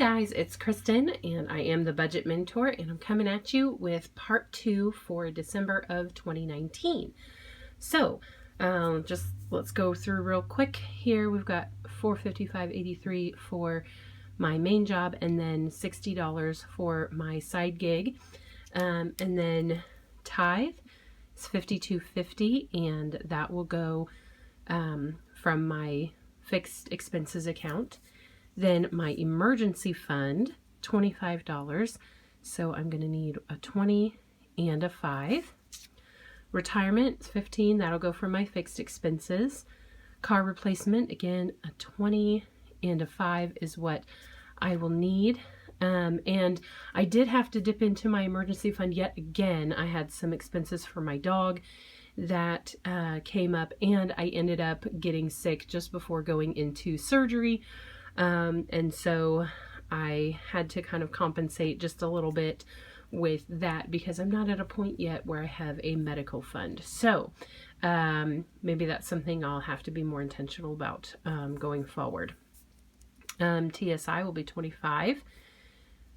guys, it's Kristen and I am the Budget Mentor, and I'm coming at you with part 2 for December of 2019. So just let's go through real quick here. We've got $455.83 for my main job and then $60 for my side gig, and then tithe is $52.50, and that will go from my fixed expenses account. Then my emergency fund, $25. So I'm going to need a 20 and a 5. Retirement is 15. That'll go for my fixed expenses. Car replacement, again, a 20 and a 5 is what I will need. And I did have to dip into my emergency fund yet again. I had some expenses for my dog that came up, and I ended up getting sick just before going into surgery. And so I had to kind of compensate just a little bit with that because I'm not at a point yet where I have a medical fund. So maybe that's something I'll have to be more intentional about going forward. TSI will be 25.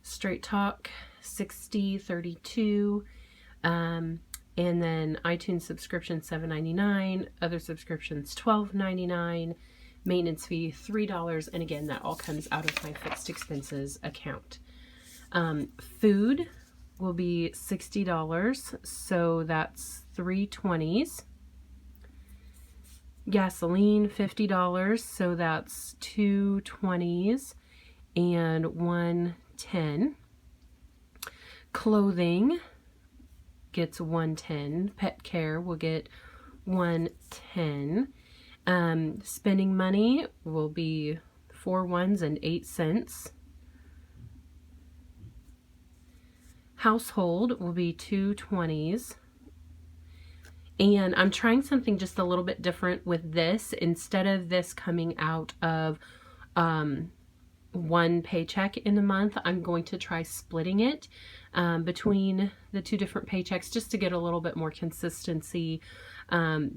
Straight Talk, 60, 32. And then iTunes subscription, $7.99. Other subscriptions, $12.99. Maintenance fee, $3, and again, that all comes out of my fixed expenses account. Food will be $60, so that's 3 20s. Gasoline, $50, so that's 2 20s and 1 10. Clothing gets 110. Pet care will get 110. Spending money will be 4 ones and 8 cents. Household will be 2 20s. And I'm trying something just a little bit different with this. Instead of this coming out of one paycheck in the month, I'm going to try splitting it between the 2 different paychecks just to get a little bit more consistency,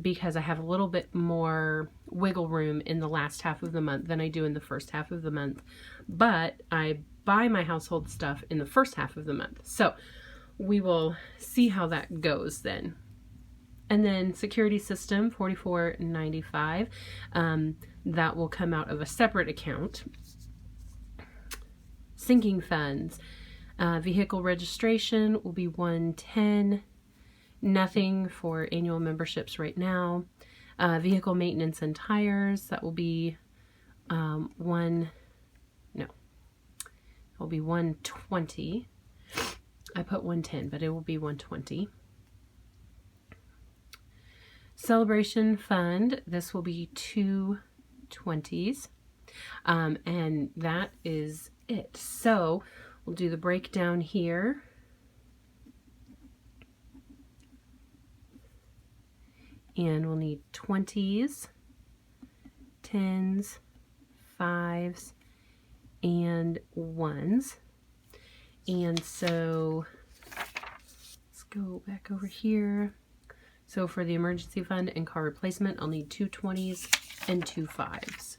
because I have a little bit more wiggle room in the last half of the month than I do in the first half of the month. But I buy my household stuff in the first half of the month. So we will see how that goes then. And then security system, $44.95. That will come out of a separate account. Sinking funds, vehicle registration will be $110. Nothing for annual memberships right now. Vehicle maintenance and tires, that will be it'll be $120. I put $110, but it will be $120. Celebration fund, this will be 2 20s. And that is it. So we'll do the breakdown here. And we'll need 20s, 10s, 5s, and 1s. And so let's go back over here. So for the emergency fund and car replacement, I'll need 2 20s and 2 5s.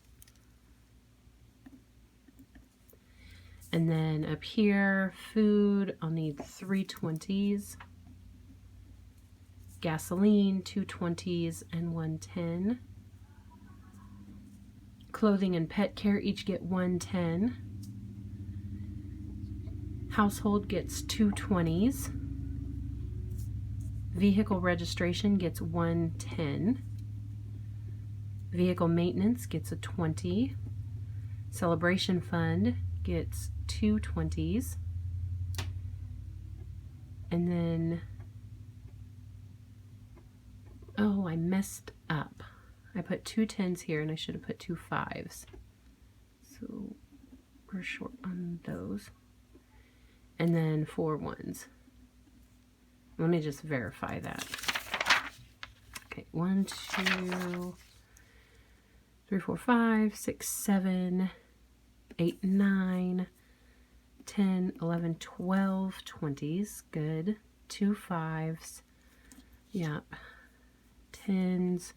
And then up here, food, I'll need 3 20s. Gasoline, 2 20s and 1 10. Clothing and pet care each get 1 10. Household gets 2 20s. Vehicle registration gets 1 10. Vehicle maintenance gets a 20. Celebration fund gets 2 20s. And then, oh, I messed up. I put 2 10s here and I should have put 2 5s. So we're short on those. And then 4 1s. Let me just verify that. Okay, 1, 2, 3, 4, 5, 6, 7, 8, 9, 10, 11, 12 20s. Good. 2 5s. Yep. 10s.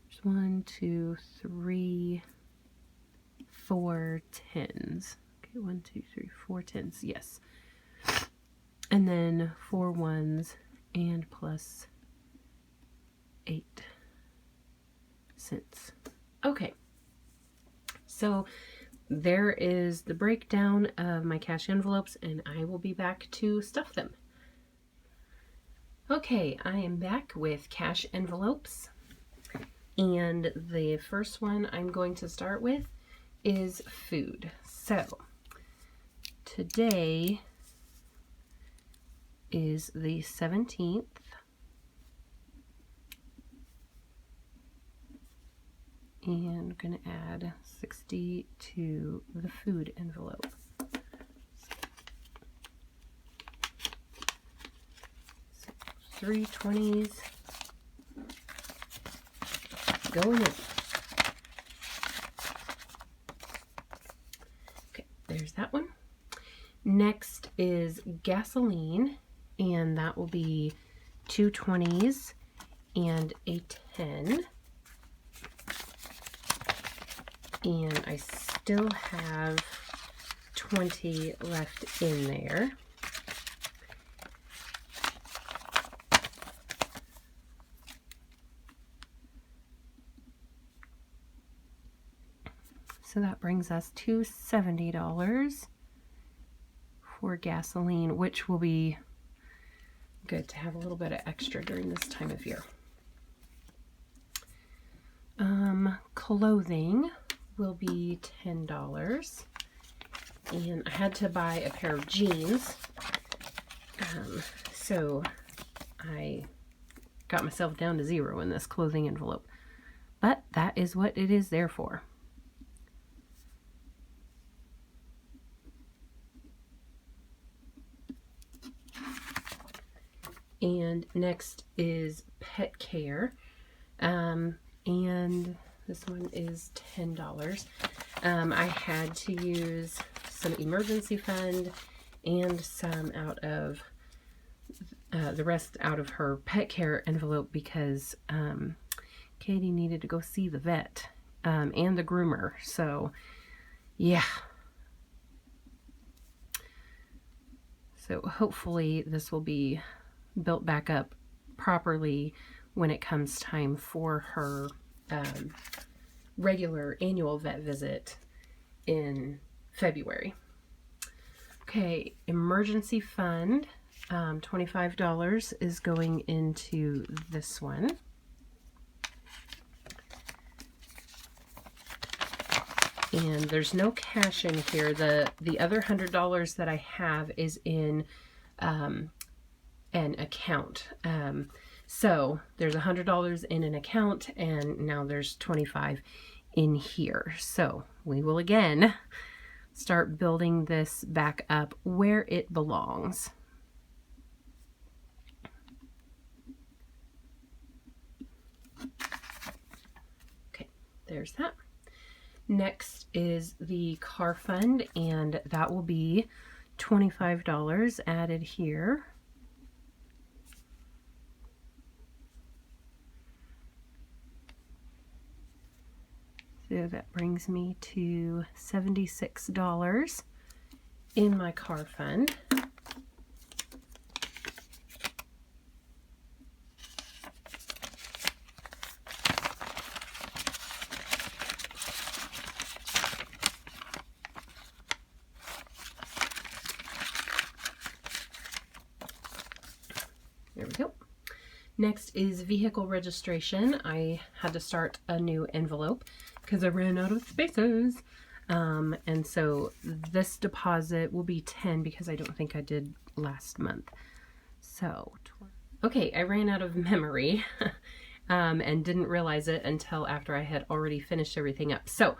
There's 1, 2, 3, 4 10s. Okay, Okay, 1, 2, 3, 4 tens, yes. And then 4 ones and plus 8 cents. Okay, so there is the breakdown of my cash envelopes, and I will be back to stuff them. Okay, I am back with cash envelopes, and the first one I'm going to start with is food. So today is the 17th. And I'm going to add 60 to the food envelope. So 3 20s going in. Okay, there's that one. Next is gasoline, and that will be 2 20s and a 10. And I still have 20 left in there. So that brings us to $70 for gasoline, which will be good to have a little bit of extra during this time of year. Clothing will be $10, and I had to buy a pair of jeans, so I got myself down to 0 in this clothing envelope, but that is what it is there for. And next is pet care, and this one is $10. I had to use some emergency fund and some out of the rest out of her pet care envelope because Katie needed to go see the vet and the groomer. So yeah. So hopefully this will be built back up properly when it comes time for her regular annual vet visit in February. Okay, emergency fund, $25 is going into this one. And there's no cash in here. The other $100 that I have is in an account. So there's $100 in an account, and now there's 25 in here. So we will again start building this back up where it belongs. Okay, there's that. Next is the car fund, and that will be $25 added here. So that brings me to $76 in my car fund. There we go. Next is vehicle registration. I had to start a new envelope because I ran out of spaces. And so this deposit will be 10 because I don't think I did last month. So, okay, I ran out of memory and didn't realize it until after I had already finished everything up. So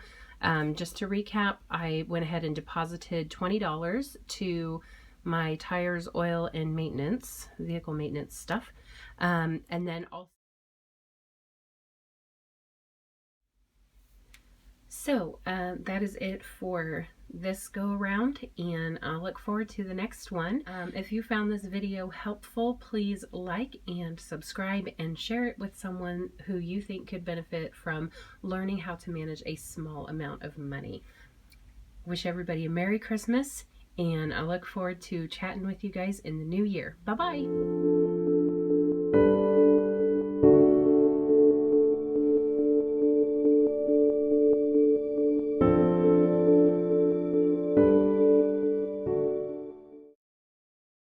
just to recap, I went ahead and deposited $20 to my tires, oil, and maintenance, vehicle maintenance stuff. And then also, so that is it for this go around, and I'll look forward to the next one. If you found this video helpful, please like and subscribe and share it with someone who you think could benefit from learning how to manage a small amount of money. wish everybody a Merry Christmas, and I look forward to chatting with you guys in the new year. Bye-bye.